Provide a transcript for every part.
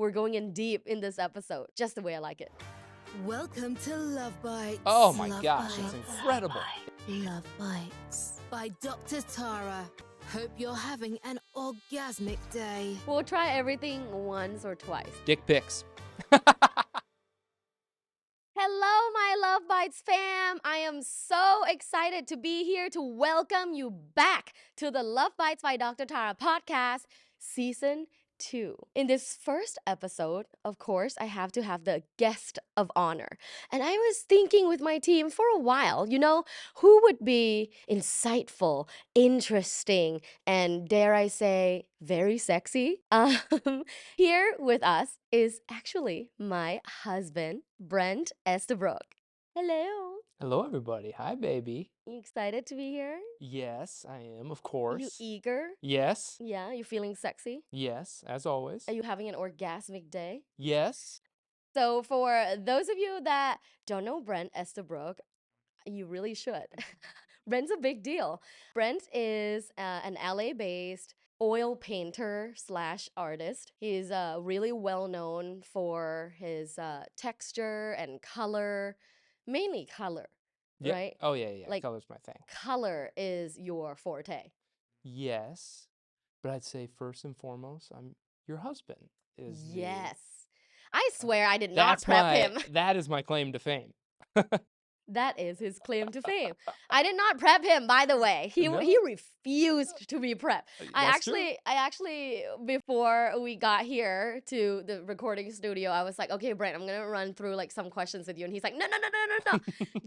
We're going in deep in this episode, just the way I like it. Welcome to Luvbites. Oh my Love gosh, Bites. it's incredible. Love Bites by Dr. Tara. Hope you're having an orgasmic day. We'll try everything once or twice. Dick pics. Hello, my Love Bites fam. I am so excited to be here to welcome you back to the Love Bites by Dr. Tara podcast, season 2. In this first episode, of course, I have to have the guest of honor. And I was thinking with my team for a while, who would be insightful, interesting, and dare I say, very sexy? Here with us is actually my husband, Brent Estabrook. Hello. Hello, everybody. Hi, baby. You excited to be here? Yes, I am, of You course. eager? Yes, Yeah, you feeling sexy? yes, as always. Are you having an orgasmic day? Yes. So for those of you that don't know Brent Estabrook, you really should. Brent's a big deal. Brent is an LA-based oil painter slash artist. He's really well known for his texture and color, mainly color, Yep. right? Oh, yeah. Like- Color's my thing. Color is your forte. Yes. But I'd say first and foremost, I'm your husband. Yes. I swear I did not prep him. That is my claim to fame. That is his claim to fame. I did not prep him, by the way. He No? refused to be prepped. I actually before we got here to the recording studio, I was like, okay, Brent, I'm gonna run through like some questions with you, and he's like, no,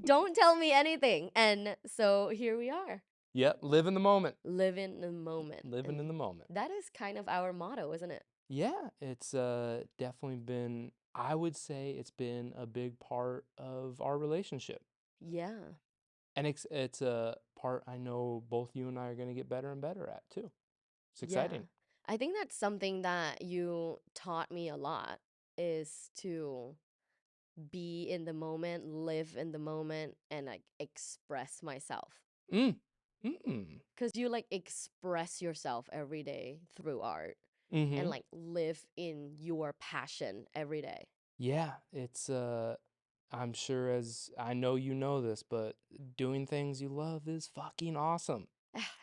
don't tell me anything. And so here we are, Yep. Live in the moment. live in the moment. Living And in the moment. that is kind of our motto, isn't it? Yeah, it's definitely been, I would say it's been a big part of our relationship. Yeah. And it's a part I know both you and I are going to get better and better at too. It's Yeah. exciting. I think that's something that you taught me a lot, is to be in the moment, live in the moment, and like express myself. Mm. Because you like express yourself every day through art Mm-hmm. and like live in your passion every day. Yeah, it's I'm sure, as I know you know this, but doing things you love is fucking awesome.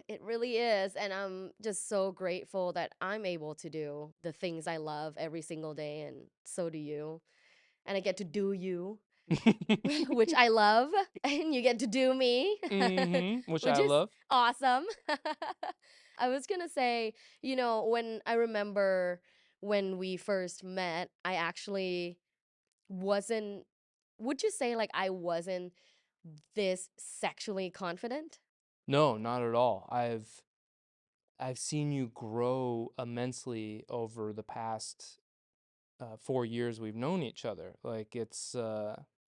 It really is. And I'm just so grateful that I'm able to do the things I love every single day. And so do you. And I get to do you, which I love. And you get to do me, Mm-hmm. Which I is love. awesome. I was going to say, when I remember when we first met, I actually wasn't, would you say like I wasn't this sexually confident? No, not at all. I've seen you grow immensely over the past 4 years we've known each other. Like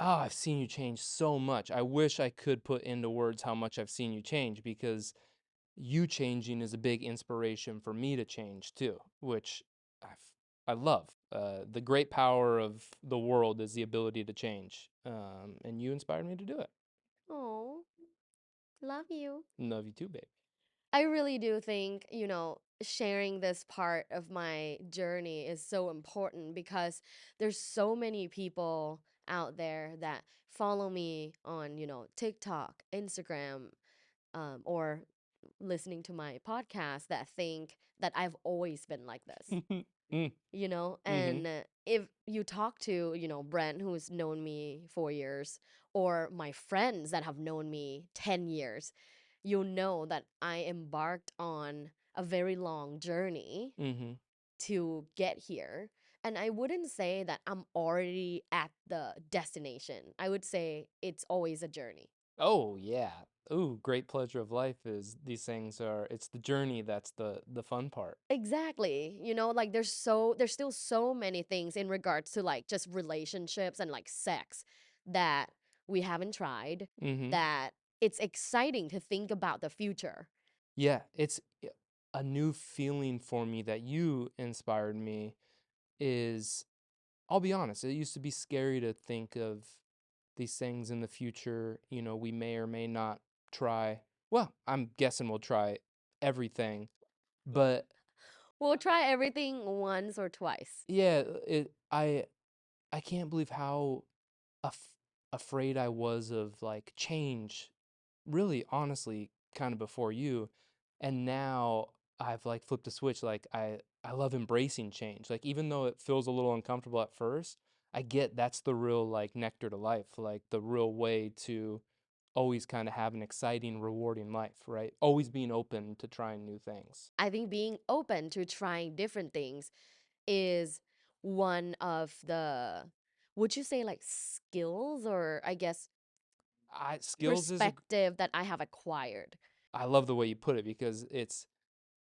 I've seen you change so much. I wish I could put into words how much I've seen you change, because you changing is a big inspiration for me to change too, which I love. The great power of the world is the ability to change, and you inspired me to do it. Oh, love you. Love you too, babe. I really do think, sharing this part of my journey is so important, because there's so many people out there that follow me on, TikTok, Instagram, or listening to my podcast that think that I've always been like this. Mm. And if you talk to, Brent, who's known me 4 years, or my friends that have known me 10 years, you'll know that I embarked on a very long journey Mm-hmm. to get here. And I wouldn't say that I'm already at the destination. I would say it's always a journey. Oh yeah. Ooh, great pleasure of life is these things are. It's the journey that's the fun part. Exactly. Like there's still so many things in regards to like just relationships and like sex that we haven't tried, Mm-hmm. that it's exciting to think about the future. Yeah, it's a new feeling for me that you inspired me. Is, I'll be honest, it used to be scary to think of these things in the future. We may or may not try. Well, I'm guessing we'll try everything, but We'll try everything once or twice. Yeah, I can't believe how afraid I was of like change, really honestly kind of before you, and now I've like flipped a switch. Like I love embracing change, like even though it feels a little uncomfortable at first, I get that's the real like nectar to life, like the real way to always kind of have an exciting rewarding life, right? Always being open to trying new things. I think being open to trying different things is one of the, would you say, like skills, or I guess I skills is a perspective that I have acquired? I love the way you put it because it's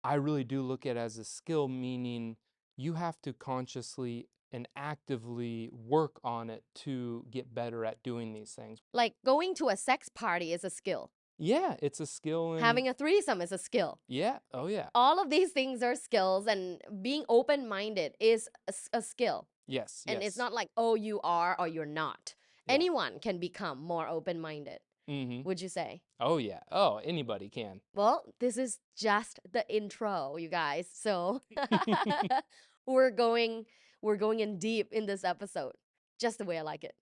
I really do look at it as a skill, meaning you have to consciously and actively work on it to get better at doing these things. Like going to a sex party is a skill. Yeah, it's a skill and Having a threesome is a skill. yeah, oh yeah. All of these things are skills, and being open minded is a skill. Yes, And it's yes. not like, oh, you are or you're not. Yeah. Anyone can become more open minded, Mhm. would you say? Oh yeah. Oh, anybody can. Well, this is just the intro, you guys. So we're going we're going in deep in this episode, just the way I like it.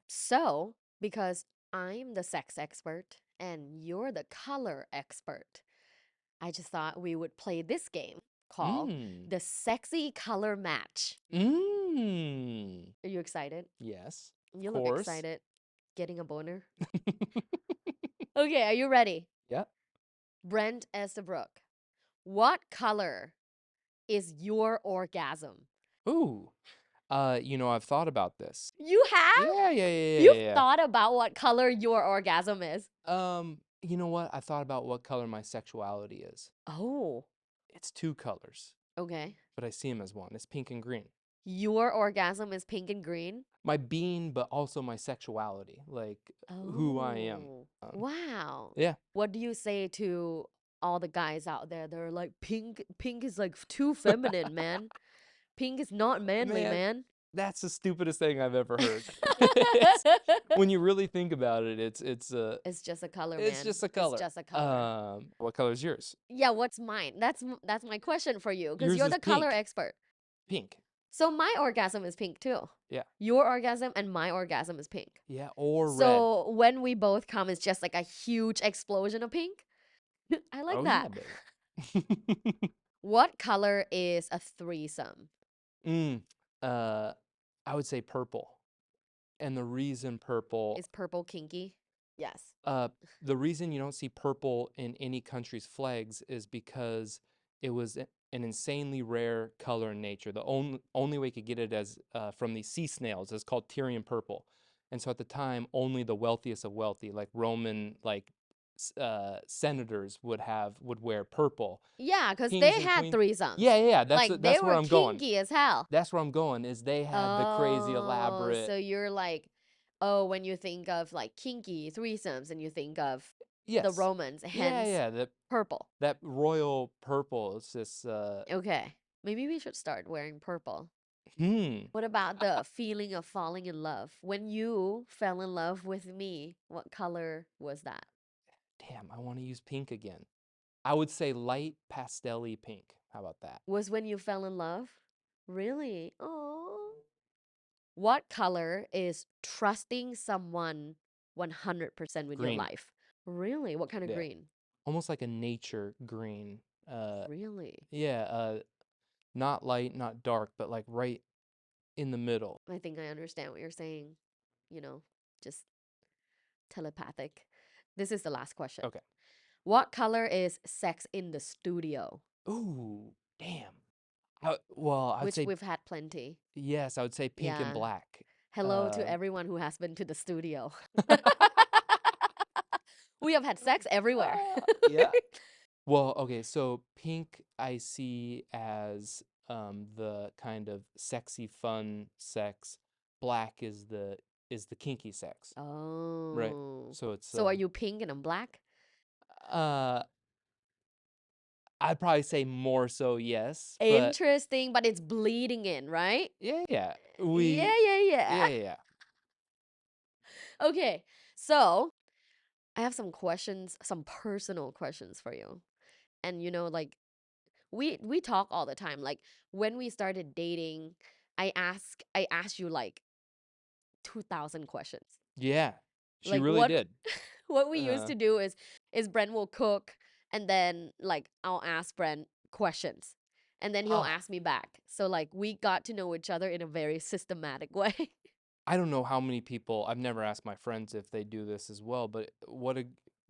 So, because I'm the sex expert and you're the color expert, I just thought we would play this game called Mm. the Sexy Color Match. Mm. Are you excited? Yes. Of You look course. excited. Getting a boner? Okay, are you ready? Yeah. Brent Estabrook, what color is your orgasm? Ooh. I've thought about this. You have? Yeah, yeah, yeah, yeah, You've yeah. thought about what color your orgasm is? You know what? I thought about what color my sexuality is. Oh, It's two colors, okay. but I see them as one. It's pink and green. Your orgasm is pink and green? My being, but also my sexuality, like who I am. Oh, wow. Yeah. What do you say to all the guys out there? They're like, pink is like too feminine, man. Pink is not manly, Man, man. that's the stupidest thing I've ever heard. It's when you really think about it, It's just a color, it's man. just a It's color. just a color. What color is yours? Yeah, what's mine? That's my question for you, because Yours you're is the color pink. expert. Pink. So my orgasm is pink too. Yeah. Your orgasm and my orgasm is pink. Yeah, or red. So when we both come, it's just like a huge explosion of pink. I like Oh yeah, that. baby. What color is a threesome? Mm, uh, I would say purple. And the reason purple, Is purple kinky? Yes. uh, the reason you don't see purple in any country's flags is because it was an insanely rare color in nature. The only way you could get it as from these sea snails is called Tyrian purple. And so at the time, only the wealthiest of wealthy, like Roman, like senators would wear purple. Yeah, because Kings they and had queens. threesomes. Yeah, yeah, yeah. Like they That's where were I'm going. kinky as hell. That's where I'm going. Is they had the crazy Oh, elaborate. so you're like, oh, when you think of like kinky threesomes and you think of the Yes. Romans, Yeah, hence yeah. purple. That royal purple is just Okay. Maybe we should start wearing purple. hmm. What about the feeling of falling in love? When you fell in love with me, what color was that? Damn, I want to use pink again. I would say light pastel-y pink. How about that? Was when you fell in love? Really? Oh. What color is trusting someone 100% with your Green. life? Really? What kind of Yeah. green? Almost like a nature green. Really? Yeah, not light, not dark, but like right in the middle. I think I understand what you're saying. You know, just telepathic. This is the last question. Okay. What color is Sex in the Studio? Ooh, damn. I'd Which say we've had plenty. yes, I would say pink and Yeah. black. Hello to Um, everyone who has been to the studio. We have had sex everywhere. yeah. Well, okay, so pink I see as the kind of sexy fun sex. Black is the kinky sex. Right. Oh. So it's So are you pink and I'm black? uh I'd probably say more so yes, but Interesting, but it's bleeding in, right? yeah, yeah. Yeah, yeah, Yeah, yeah. yeah. Okay. So, I have some questions, some personal questions for you. And like we talk all the time. Like when we started dating, I asked you like 2,000 questions. Yeah, she Like really what did. what we used Uh, to do is Brent will cook, and then like I'll ask Brent questions, and then he'll oh, ask me back. So like we got to know each other in a very systematic way. I don't know how many people, I've never asked my friends if they do this as well, but what a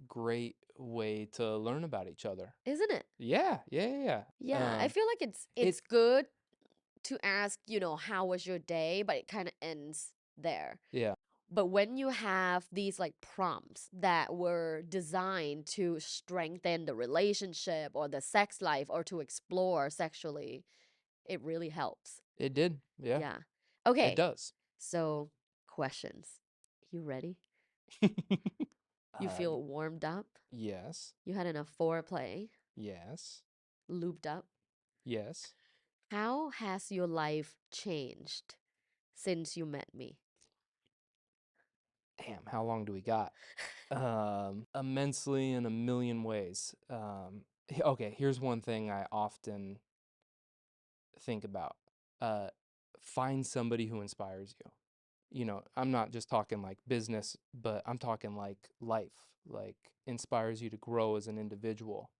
great way to learn about each other. Isn't it? Yeah, yeah, yeah, Yeah, I feel like it, it's good to ask, how was your day, but it kind of ends there. yeah, But when you have these like prompts that were designed to strengthen the relationship or the sex life or to explore sexually, it really helps. it did. Yeah, Yeah. it Okay. does. So, questions. You ready? You uh, feel warmed up? yes, You had enough foreplay, yes, lubed up? yes. How has your life changed since you met me? Damn, how long do we got? Immensely in a million ways. Okay, here's one thing I often think about. Uh, find somebody who inspires you. I'm not just talking like business, but I'm talking like life, like inspires you to grow as an individual.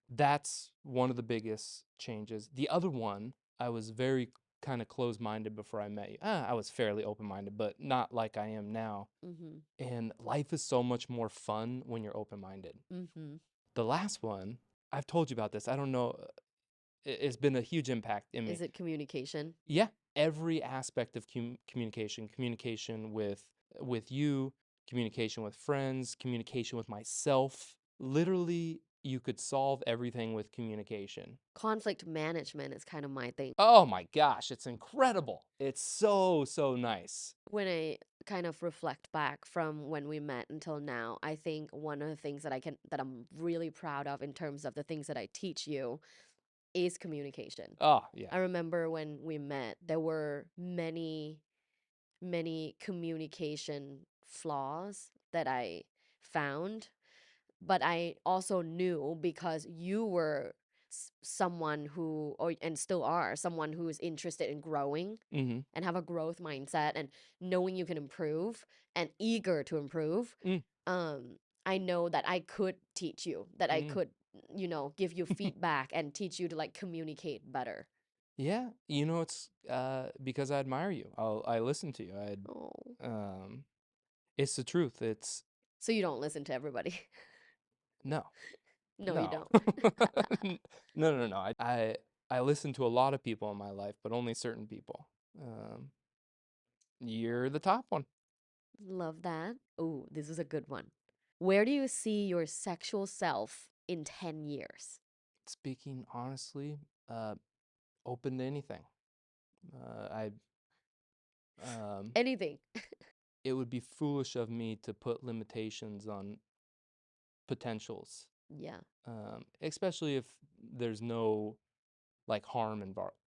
That's one of the biggest changes. The other one, I was very kind of closed minded before I met you. I was fairly open minded, but not like I am now. Mm-hmm. And life is so much more fun when you're open minded. Mm-hmm. The last one, I've told you about this. I don't know. It's been a huge impact in me. Is it communication? Yeah, every aspect of communication with you, communication with friends, communication with myself. Literally, you could solve everything with communication. Conflict management is kind of my thing. Oh my gosh, it's incredible. It's so nice. When I kind of reflect back from when we met until now, I think one of the things that I'm really proud of in terms of the things that I teach you is communication. Oh, yeah. I remember when we met, there were many communication flaws that I found, but I also knew because you were someone who, or and still are someone who is interested in growing Mhm. and have a growth mindset and knowing you can improve and eager to improve. Mm. um I know that I could teach you, that I Mm. could, give you feedback and teach you to like communicate better. Yeah, it's because I admire you. I listen to you. Oh, Um it's the truth. It's so you don't listen to everybody? no. No, you No. don't. No. I listen to a lot of people in my life, but only certain people. Um, you're the top one. Love that. Oh, this is a good one. Where do you see your sexual self in 10 years? Speaking honestly, uh, open to anything. I Anything. it would be foolish of me to put limitations on potentials, Yeah. especially if there's no like harm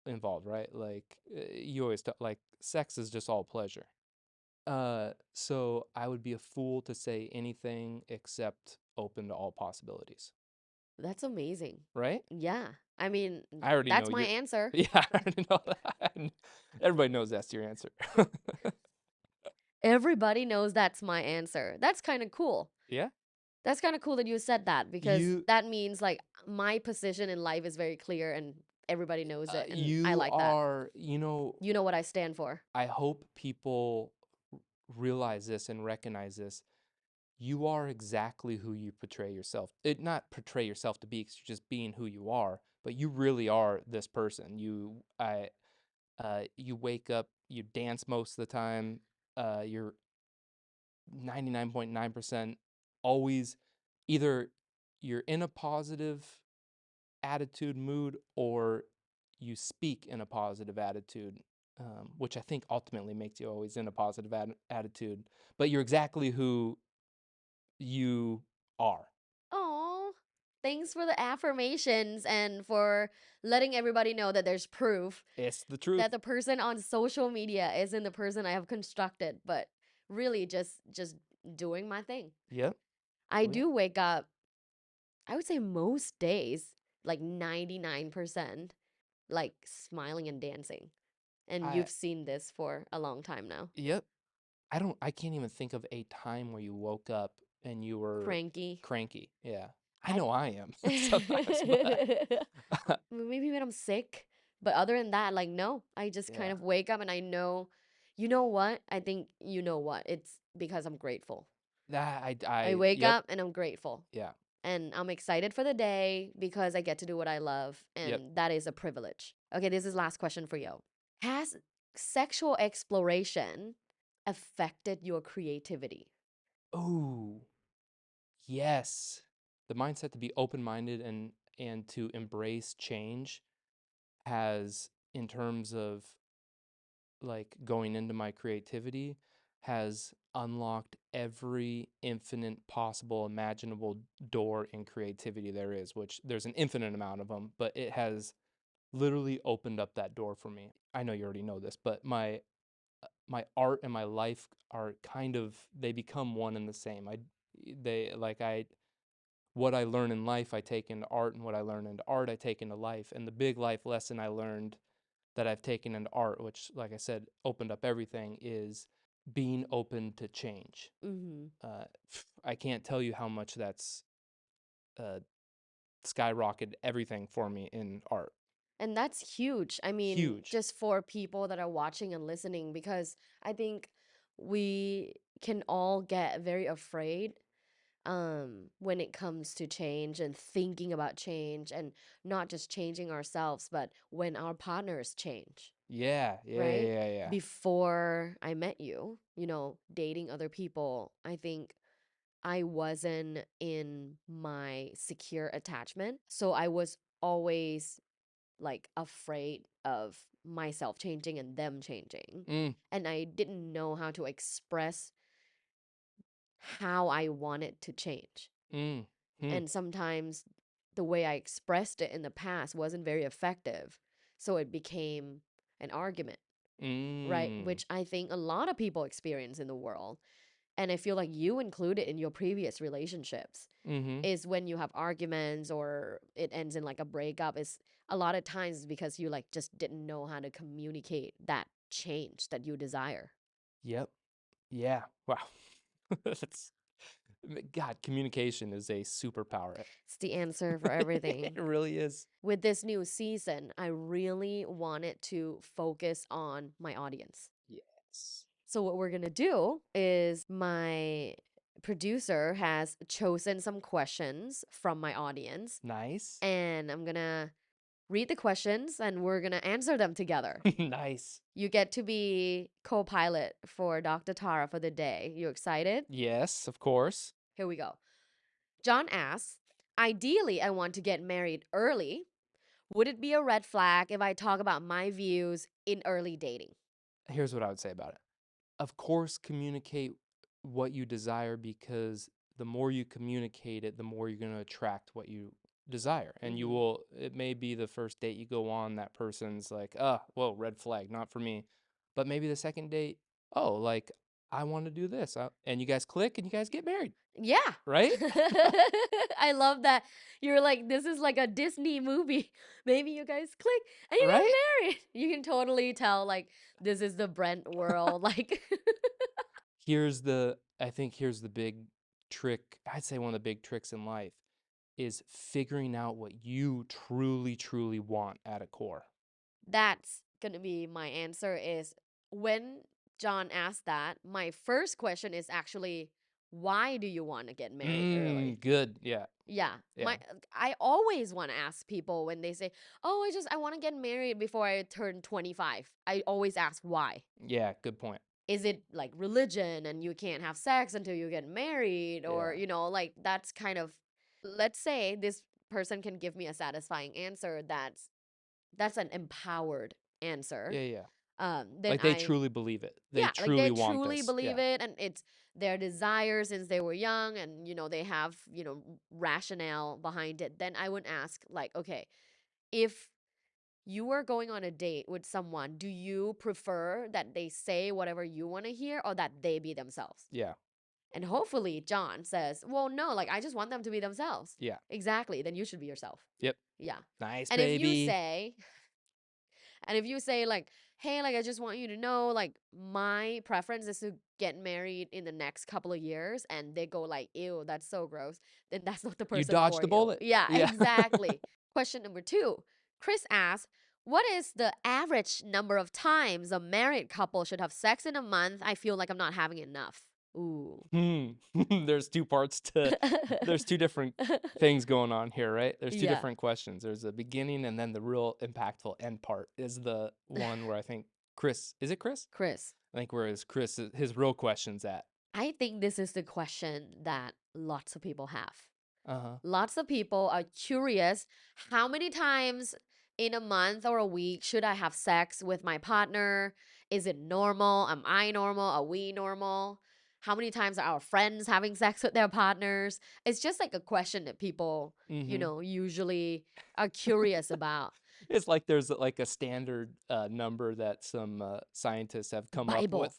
involved, right? Like you always talk, like sex is just all pleasure. So I would be a fool to say anything except open to all possibilities, That's amazing. right? Yeah. I mean, I already know that's my you're. answer. Yeah, I already know that. Everybody knows that's your answer. Everybody knows that's my answer. That's kind of cool. Yeah, That's kind of cool that you said that because you that means like my position in life is very clear and everybody knows it. And I you like that. are. You know what I stand for. I hope people realize this and recognize this. You are exactly who you portray yourself. It not portray yourself to be, 'cause you're just being who you are, but you really are this person. You wake up, you dance most of the time. You're 99.9% always either you're in a positive attitude mood or you speak in a positive attitude, which I think ultimately makes you always in a positive attitude. But you're exactly who you are. Oh, thanks for the affirmations and for letting everybody know that there's proof It's the truth. that the person on social media isn't the person I have constructed, but really just doing my thing. Yep. I Oh, yeah. do wake up, I would say most days, like 99% like smiling and dancing. And I you've seen this for a long time now. Yep. I can't even think of a time where you woke up and you were Cranky. cranky. Yeah. I I know I am sometimes, but maybe when I'm sick, but other than that, like no, I just kind yeah. of wake up and I know, you know what? I think you know what? It's because I'm grateful. That I I wake yep. up and I'm grateful. Yeah. And I'm excited for the day because I get to do what I love, Yep. and that is a privilege. Okay, this is last question for you. Has sexual exploration affected your creativity? Oh, yes. The mindset to be open-minded and to embrace change has, in terms of like going into my creativity, has unlocked every infinite possible imaginable door in creativity there is, which there's an infinite amount of them, but it has literally opened up that door for me. I know you already know this, but my art and my life are kind of, they become one and the same. They like I what I learn in life I take into art, and what I learn into art I take into life. And the big life lesson I learned that I've taken into art, which, like I said, opened up everything, is being open to change. Mm-hmm. I can't tell you how much that's uh, skyrocketed everything for me in art. And that's huge. I mean, Huge. just for people that are watching and listening, because I think we can all get very afraid when it comes to change and thinking about change, and not just changing ourselves, but when our partners change, Yeah, yeah, yeah, right? yeah, yeah. Before I met you, dating other people, I think I wasn't in my secure attachment. So I was always like afraid of myself changing and them changing. Mm, And I didn't know how to express how I wanted to change. mm, mm, And sometimes the way I expressed it in the past wasn't very effective. So it became an argument, right? mm, Which I think a lot of people experience in the world. And I feel like you include it in your previous relationships, mm-hmm. is when you have arguments or it ends in like a breakup, is a lot of times because you like just didn't know how to communicate that change that you desire. Yep. Yeah. Wow. That's God, communication is a superpower. It's the answer for It everything. really is. With this new season, I really wanted to focus on my audience. Yes. So, what we're going to do is my producer has chosen some questions from my audience, Nice. and I'm going to read the questions and we're going to answer them together. Nice. You get to be co pilot for Dr. Tara for the day. You excited? Yes, of course. Here we go. John asks, ideally, I want to get married early. Would it be a red flag if I talk about my views in early dating? Here's what I would say about it. Of course, communicate what you desire, because the more you communicate it, the more you're going to attract what you desire. And you Mm-hmm. will, it may be the first date you go on, that person's like, ah, whoa, red flag, not for me. But maybe the second date, oh, like, I want to do this. And you guys click and you guys get married, Yeah. right? I love that. You're like, this is like a Disney movie. Maybe you guys click and you Right? get married. You can totally tell, like, this is the Brent world. Like, I think here's the big trick. I'd say one of the big tricks in life is figuring out what you truly, truly want at a core. that's gonna be my answer. Is when John asked that, my first question is actually, why do you want to get married early? Good. Yeah. Yeah, Yeah. I always want to ask people when they say, "Oh, I want to get married before I turn 25." I always ask why. Yeah. Good point. Is it like religion and you can't have sex until you get married, or Yeah. like that's kind of, let's say this person can give me a satisfying answer that's an empowered answer. Yeah. Yeah. Then Like they I truly believe it. They Yeah, like they truly want truly this. believe Yeah. it and it's their desire since they were young, and they have, rationale behind it. Then I would ask, like, okay, if you were going on a date with someone, do you prefer that they say whatever you want to hear or that they be themselves? Yeah. And hopefully John says, well, no, like I just want them to be themselves. Yeah. Exactly. Then you should be yourself. Yep. Yeah. Nice, And if you baby. say, and if you say like, hey, like I just want you to know, like my preference is to get married in the next couple of years, and they go like, ew, that's so gross, then that's not the You person dodged for the you. bullet. Yeah, Yeah. exactly. Question number 2. Chris asks, what is the average number of times a married couple should have sex in a month? I feel like I'm not having enough. Ooh. There's two parts to there's two different things going on here, right? There's two Yeah. different questions. There's a beginning and then the real impactful end part is the one where I think Chris, is it Chris? Chris, I think where is Chris his real question's at. I think this is the question that lots of people have. Uh-huh. Lots of people are curious, how many times in a month or a week should I have sex with my partner? Is it normal? Am I normal? Are we normal? How many times are our friends having sex with their partners? It's just like a question that people, Mm-hmm. usually are curious about. It's like there's like a standard number that some scientists have come up Bible. with.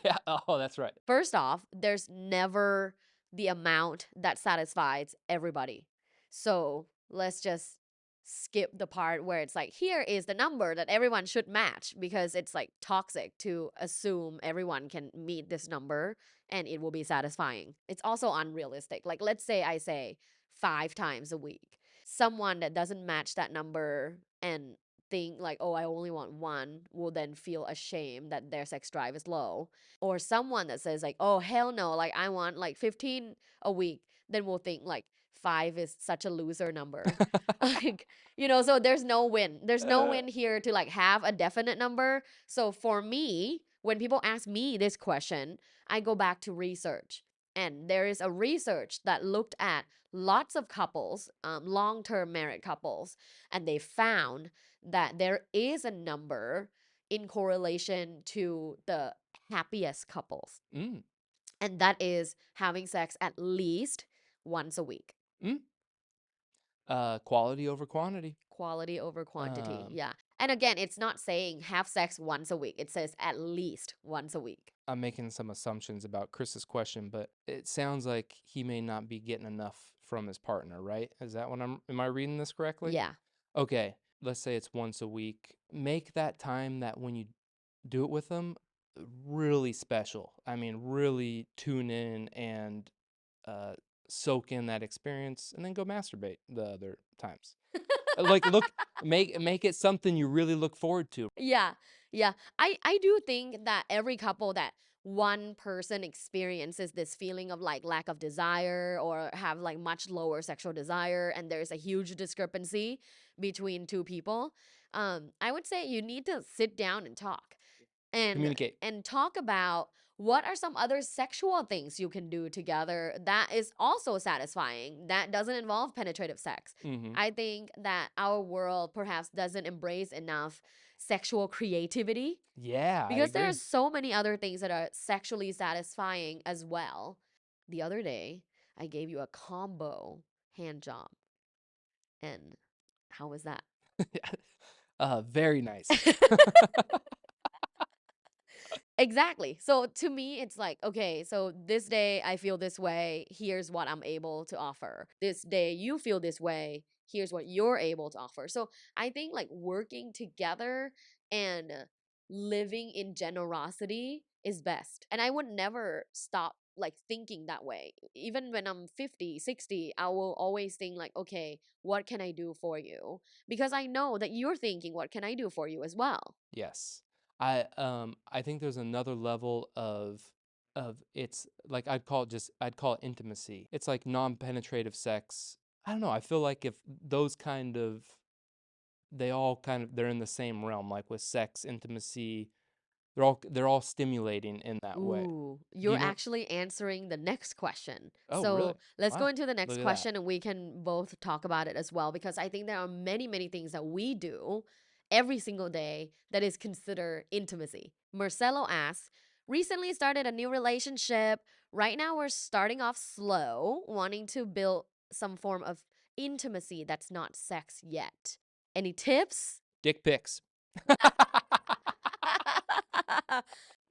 Yeah. Oh, that's right. First off, there's never the amount that satisfies everybody. So let's just skip the part where it's like, here is the number that everyone should match, because it's like toxic to assume everyone can meet this number and it will be satisfying. It's also unrealistic. Like, let's say I say 5 times a week. Someone that doesn't match that number and think like, oh, I only want one, will then feel ashamed that their sex drive is low. Or someone that says like, oh hell no, like I want like 15 a week, then we'll think like 5 is such a loser number. Like, so there's no win. There's no Uh, win here to like have a definite number. So for me, when people ask me this question, I go back to research. And there is a research that looked at lots of couples, long-term married couples, and they found that there is a number in correlation to the happiest couples. mm, And that is having sex at least once a week. mm. Quality over quantity. Quality over quantity. Um, Yeah. And again, it's not saying have sex once a week. It says at least once a week. I'm making some assumptions about Chris's question, but it sounds like he may not be getting enough from his partner, right? Is that what am I reading this correctly? Yeah. Okay, let's say it's once a week. Make that time that when you do it with them really special. I mean, really tune in and uh, soak in that experience and then go masturbate the other times. Like make it something you really look forward to. Yeah. Yeah. I do think that every couple that one person experiences this feeling of like lack of desire or have like much lower sexual desire, and there's a huge discrepancy between two people, I would say you need to sit down and talk and Communicate. talk about what are some other sexual things you can do together that is also satisfying, that doesn't involve penetrative sex. Mm-hmm. I think that our world perhaps doesn't embrace enough sexual creativity, Yeah, I because there are agree. so many other things that are sexually satisfying as well. The other day, I gave you a combo hand job. And how was that? Very nice. Exactly. So to me, it's like, okay, so this day I feel this way. Here's what I'm able to offer. This day you feel this way. Here's what you're able to offer. So I think like working together and living in generosity is best. And I would never stop like thinking that way. Even when I'm 50, 60, I will always think like, okay, what can I do for you? Because I know that you're thinking, what can I do for you as well? Yes. I think there's another level of it's like I'd call it intimacy. It's like non-penetrative sex. I don't know. I feel like if those kind of they're in the same realm, like with sex, intimacy, they're all stimulating in that way. Ooh, Do you're you know? actually answering the next question. Oh, really? So let's go Wow. into the next Look at that. question and we can both talk about it as well, because I think there are many, many things that we do every single day that is considered intimacy. Marcelo asks, recently started a new relationship. Right now, we're starting off slow, wanting to build some form of intimacy that's not sex yet. Any tips? Dick pics.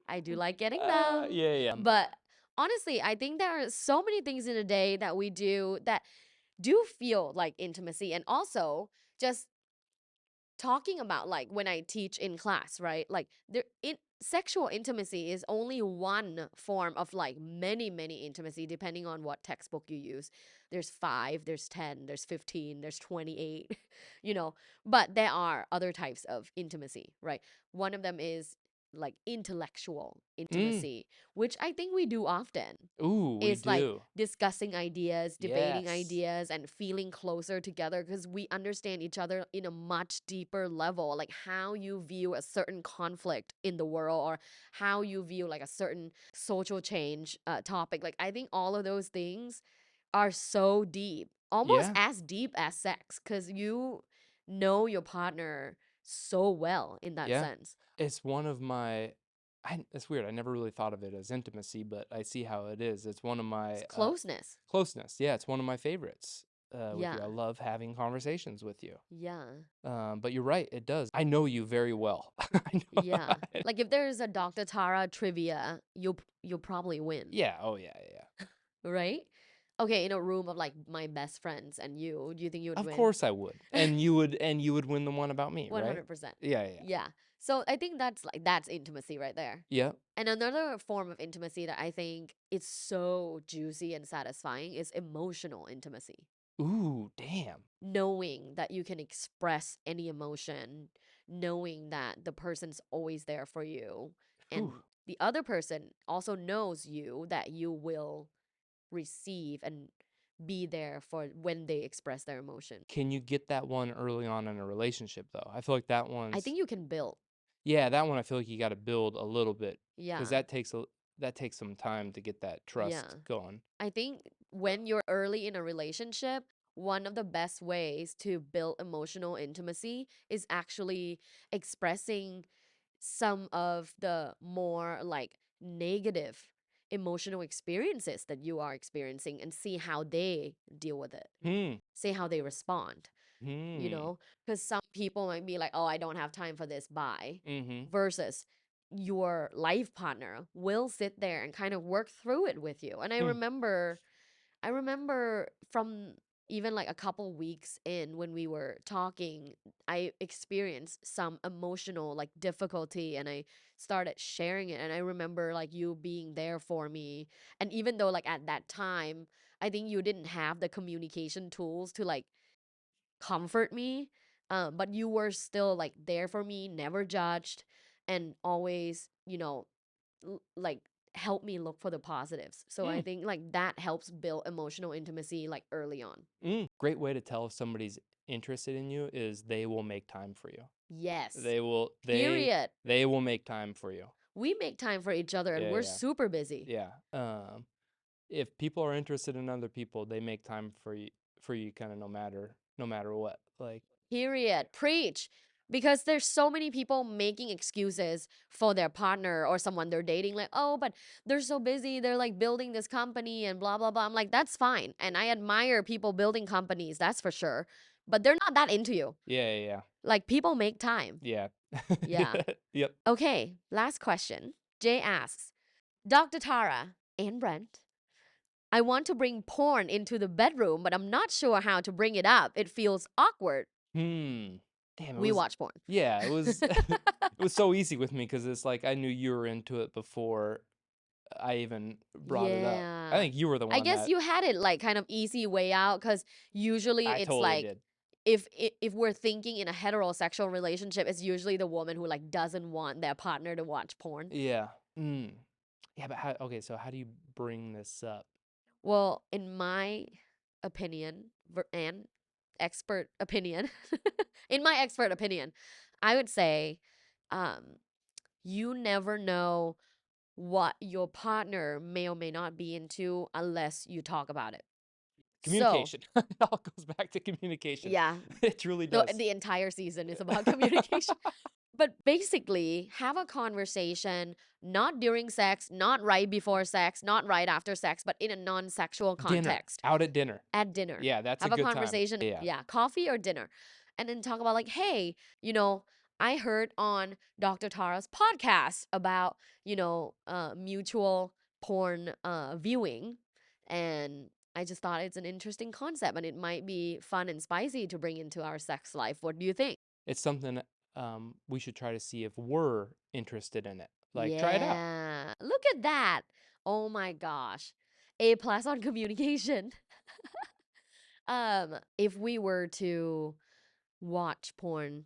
I do like getting them. Yeah, yeah. But honestly, I think there are so many things in a day that we do that do feel like intimacy. And also, just talking about, like, when I teach in class, right? Like, sexual intimacy is only one form of like many intimacy, depending on what textbook you use. There's 5, there's 10, there's 15, there's 28, you know. But there are other types of intimacy, right? One of them is like intellectual Mm. intimacy, which I think we do often. Ooh, we Is like do. discussing ideas, debating Yes. ideas, and feeling closer together because we understand each other in a much deeper level. Like how you view a certain conflict in the world, or how you view like a certain social change topic. Like, I think all of those things are so deep, almost Yeah. as deep as sex, because you know your partner so well in that Yeah. sense. It's one of my it's weird. I never really thought of it as intimacy, but I see how it is. It's one of It's my closeness. closeness. Yeah, it's one of my favorites with Yeah. you. I love having conversations with you. Yeah. But you're right, it does. I know you very well. I know. Yeah. Like if there's a Dr. Tara trivia, you'll probably win, Yeah. Oh yeah. Yeah. right? Okay, in a room of like my best friends and you, do you think you would Of win? course I would. And you would win the one about me, right? 100%. Yeah. Yeah. Yeah. So I think that's intimacy right there. Yeah. And another form of intimacy that I think is so juicy and satisfying is emotional intimacy. Ooh, damn. Knowing that you can express any emotion, knowing that the person's always there for you, Whew. and the other person also knows you, that you will receive and be there for when they express their emotion. Can you get that one early on in a relationship though? I feel like that I one's think you can build. yeah, that one I feel like you got to build a little bit because Yeah. that takes some time to get that Yeah. trust going. I think when you're early in a relationship, one of the best ways to build emotional intimacy is actually expressing some of the more like negative emotional experiences that you are experiencing, and see how they deal with it, Hmm. see how they respond, you Hmm. know? Because some people might be like, oh, I don't have time for this, bye. Mm-hmm. Versus your life partner will sit there and kind of work through it with you. And Hmm. I remember from even like a couple weeks in when we were talking, I experienced some emotional like difficulty, and I started sharing it. And I remember like you being there for me. And even though like at that time, I think you didn't have the communication tools to like comfort me, but you were still like there for me, never judged, and always, like help me look for the positives. So I Mm. think like that helps build emotional intimacy like early on. Mm. Great way to tell if somebody's interested in you is they will make time for you. Yes. They will Period. they will make time for you. We make time for each other and Yeah, we're yeah. super busy. Yeah. If people are interested in other people, they make time for you kind of no matter what. Like, Period. Preach. Because there's so many people making excuses for their partner or someone they're dating, like, oh, but they're so busy. They're like building this company and blah, blah, blah. I'm like, that's fine. And I admire people building companies, that's for sure. But they're not that into you. yeah, yeah, Like, people make time. yeah. Yeah. Yeah. Yep. Okay. Last question. Jay asks, Dr. Tara and Brent, I want to bring porn into the bedroom, but I'm not sure how to bring it up. It feels awkward. Hmm. Damn, it We was watch porn. yeah, it was it was so easy with me because it's like I knew you were into it before I even brought it up. I Yeah. think you were the I one guess that you had it like kind of easy way out, because usually I it's totally like did. if we're thinking in a heterosexual relationship, it's usually the woman who like doesn't want their partner to watch porn. Yeah. Mm. Yeah, but how okay, so how do you bring this up? Well, in my opinion, and expert opinion, in my expert opinion, I would say, um, you never know what your partner may or may not be into unless you talk about it. So, Communication. It all goes back to communication. yeah, It truly the does. the entire season is about communication. But basically, have a conversation not during sex, not right before sex, not right after sex, but in a non-sexual Dinner. context. Out at dinner. At dinner. Yeah, that's a Have a good time. conversation, Yeah. yeah, coffee or dinner. And then talk about like, hey, I heard on Dr. Tara's podcast about, mutual porn viewing. And I just thought it's an interesting concept and it might be fun and spicy to bring into our sex life. What do you think? It's something we should try to see if we're interested in it. Like, try it out. Yeah. Look at that. Oh my gosh. A plus on communication. If we were to watch porn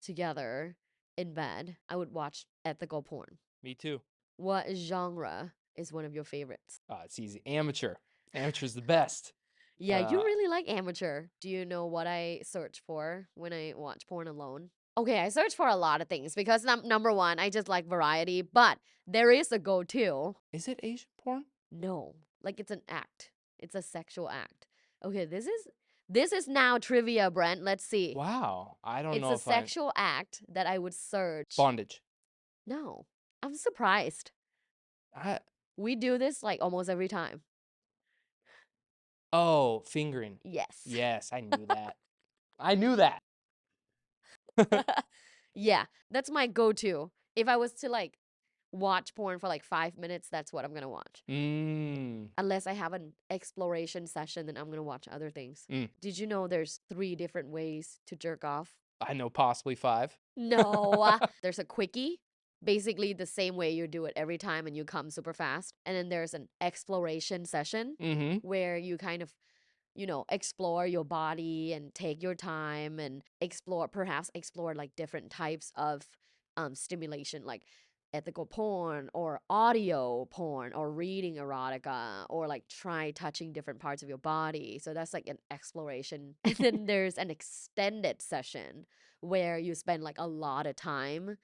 together in bed, I would watch ethical porn. Me too. What genre is one of your favorites? It's easy. Amateur. Amateur's the best. Yeah, you Uh, really like amateur. Do you know what I search for when I watch porn alone? Okay, I search for a lot of things because number one, I just like variety, but there is a go-to. Is it Asian porn? No, like it's an act. It's a sexual act. Okay, this is now trivia, Brent. Let's see. Wow. I don't It's know a if I. sexual act that I would search. Bondage. No, I'm surprised. I. We do this like almost every time. Oh, fingering. Yes. Yes, I knew that. I knew that. Yeah, that's my go-to. If I was to like watch porn for like 5 minutes, that's what I'm gonna watch. Mmm. Unless I have an exploration session, then I'm gonna watch other things. Mm. Did you know there's 3 different ways to jerk off? I know possibly 5. No. There's a quickie, basically the same way you do it every time and you come super fast. And then there's an exploration session Mm-hmm. where you kind of, explore your body and take your time and perhaps explore like different types of stimulation, like ethical porn or audio porn or reading erotica or like try touching different parts of your body. So that's like an exploration. And then there's an extended session where you spend like a lot of time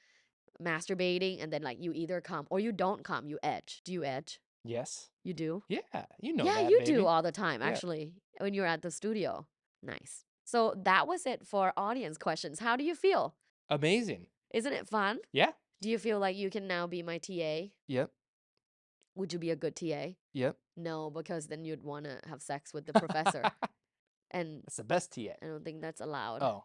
masturbating and then like you either come or you don't come, you edge. Do you edge? Yes. You do? Yeah, you know Yeah, that, you baby. do all the time, Yeah. actually, when you're at the studio. Nice. So that was it for audience questions. How do you feel? Amazing. Isn't it fun? Yeah. Do you feel like you can now be my TA? Yep. Would you be a good TA? Yep. No, because then you'd want to have sex with the professor. And That's the best TA. I don't think that's allowed. Oh.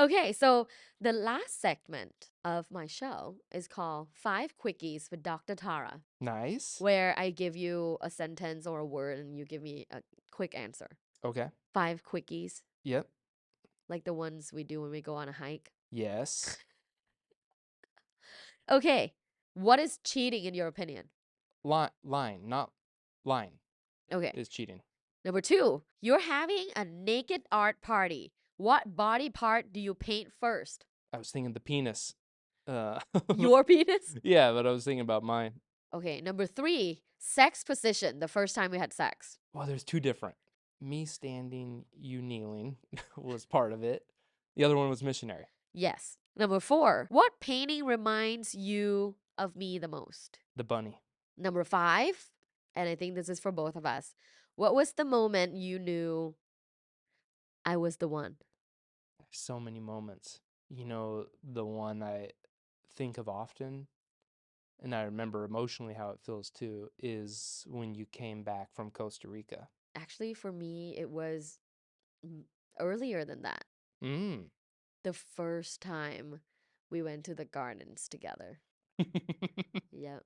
Okay, so the last segment of my show is called 5 Quickies with Dr. Tara, Nice. where I give you a sentence or a word and you give me a quick answer. Okay. 5 quickies, Yep. like the ones we do when we go on a hike. Yes. Okay, what is cheating in your opinion? Line, not line, Okay, is cheating. number 2, you're having a naked art party. What body part do you paint first? I was thinking the penis. Your penis? Yeah, but I was thinking about mine. Okay, number 3, sex position, the first time we had sex. Well, there's 2 different. Me standing, you kneeling was part of it. The other one was missionary. Yes. Number 4, what painting reminds you of me the most? The bunny. Number 5, and I think this is for both of us. What was the moment you knew I was the one? So many moments. You know, the one I think of often, and I remember emotionally how it feels too, is when you came back from Costa Rica. Actually, for me, it was earlier than that. Mm. The first time we went to the gardens together. Yep.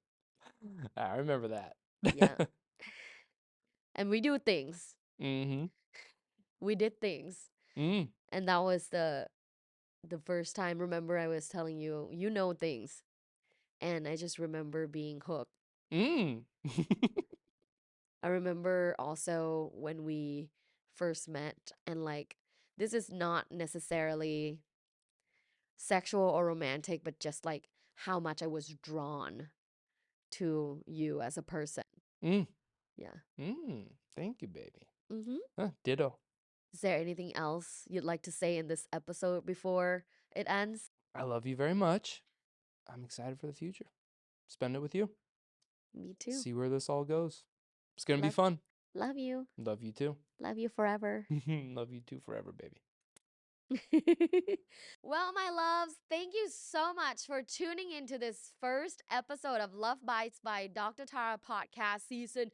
I remember that. Yeah. And we do things. Mm-hmm. We did things. Mm. And that was the first time. Remember, I was telling you, you know things. And I just remember being hooked. Mm. I remember also when we first met, and like, this is not necessarily sexual or romantic, but just like how much I was drawn to you as a person. Mm. Yeah. Mm. Thank you, baby. Mm-hmm. Ditto. Is there anything else you'd like to say in this episode before it ends? I love you very much. I'm excited for the future. Spend it with you. Me too. See where this all goes. It's going to be Love- fun. Love you. Love you too. Love you forever. Love you too forever, baby. Well, my loves, thank you so much for tuning into this first episode of Love Bites by Dr. Tara podcast season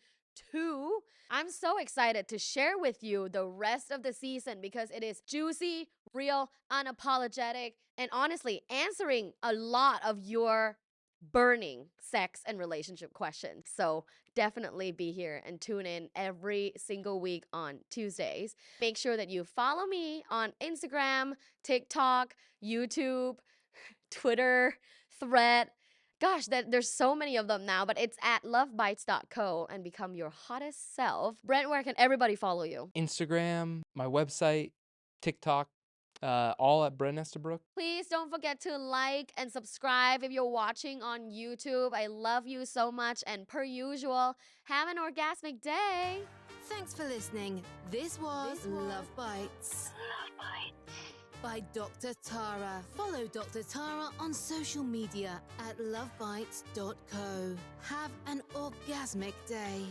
2. I'm so excited to share with you the rest of the season because it is juicy, real, unapologetic, and honestly answering a lot of your burning sex and relationship questions. So definitely be here and tune in every single week on Tuesdays. Make sure that you follow me on Instagram, TikTok, YouTube, Twitter, Thread. Gosh, there's so many of them now, but it's at lovebites.co and become your hottest self. Brent, where can everybody follow you? Instagram, my website, TikTok, all at Brent Estabrook. Please don't forget to like and subscribe if you're watching on YouTube. I love you so much, and per usual, have an orgasmic day. Thanks for listening. This was Love Bites by Dr. Tara. Follow Dr. Tara on social media at lovebites.co. Have an orgasmic day.